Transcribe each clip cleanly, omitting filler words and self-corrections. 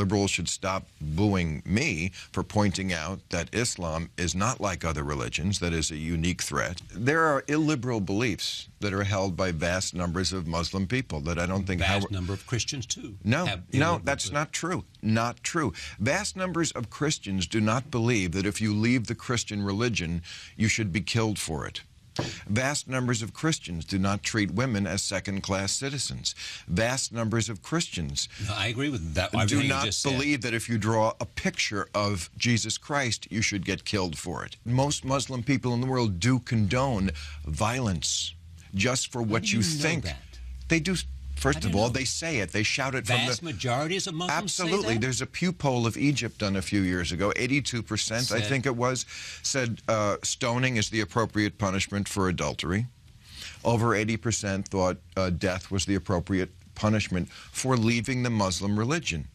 liberals should stop booing me for pointing out that Islam is not like other religions, that is a unique threat. There are illiberal beliefs that are held by vast numbers of Muslim people that I don't think... Vast number of Christians, too. No, that's not true. Not true. Vast numbers of Christians do not believe that if you leave the Christian religion, you should be killed for it. Vast numbers of Christians do not treat women as second-class citizens. Vast numbers of Christians I agree with that. do not believe that if you draw a picture of Jesus Christ, you should get killed for it. Most Muslim people in the world do condone violence just for what you think. That? They do. First of all, they say it. They shout it from the... Vast majorities of Muslims Absolutely. say that? There's a Pew poll of Egypt done a few years ago. 82%, I think it was, said stoning is the appropriate punishment for adultery. Over 80% thought death was the appropriate punishment for leaving the Muslim religion.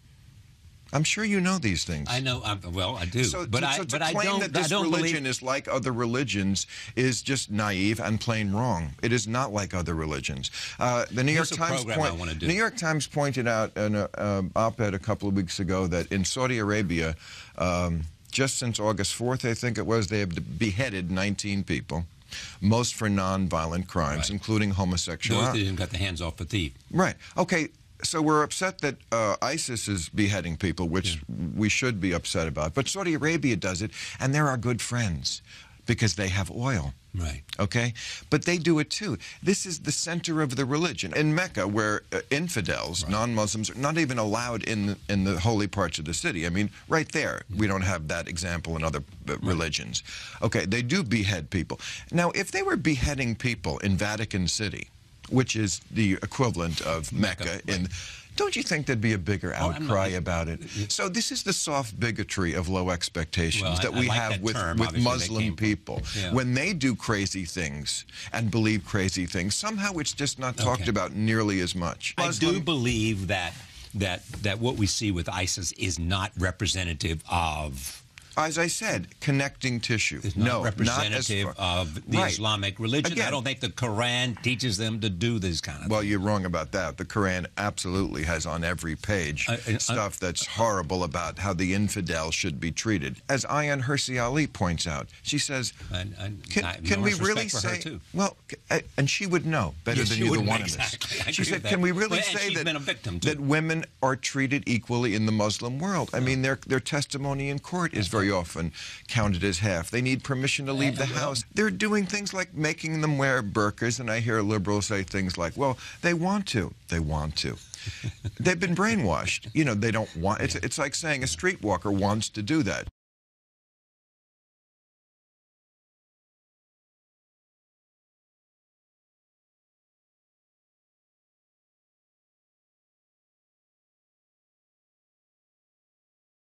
I'm sure you know these things. I know. Well, I do. But to claim that this religion is like other religions is just naive and plain wrong. It is not like other religions. The New York Times pointed out in an op-ed a couple of weeks ago that in Saudi Arabia, just since August 4th, I think it was, they have beheaded 19 people. Most for non-violent crimes, including homosexuality. Those that got the hands off a thief. Right. Okay. So we're upset that ISIS is beheading people, which we should be upset about. But Saudi Arabia does it, and they're our good friends because they have oil. Right. Okay? But they do it too. This is the center of the religion. In Mecca, where infidels, non-Muslims, are not even allowed in the holy parts of the city. I mean, right there, we don't have that example in other religions. Okay, they do behead people. Now, if they were beheading people in Vatican City, which is the equivalent of Mecca, don't you think there'd be a bigger outcry about it? So this is the soft bigotry of low expectations that we have with Muslim people. When they do crazy things and believe crazy things, somehow it's just not talked about nearly as much. I do believe that what we see with ISIS is not representative of... As I said, connecting tissue. It's not representative of the Islamic religion. Again, I don't think the Quran teaches them to do this kind of thing. Well, you're wrong about that. The Quran absolutely has on every page stuff that's horrible about how the infidel should be treated. As Ayan Hirsi Ali points out, she says, can we really say... Well, and she would know better than either one of us. She said, can we really say that women are treated equally in the Muslim world? I mean, their testimony in court is very often counted as half. They need permission to leave the house. They're doing things like making them wear burqas, and I hear liberals say things like, well, they want to. They want to. They've been brainwashed. You know, they don't want... It's like saying a streetwalker wants to do that.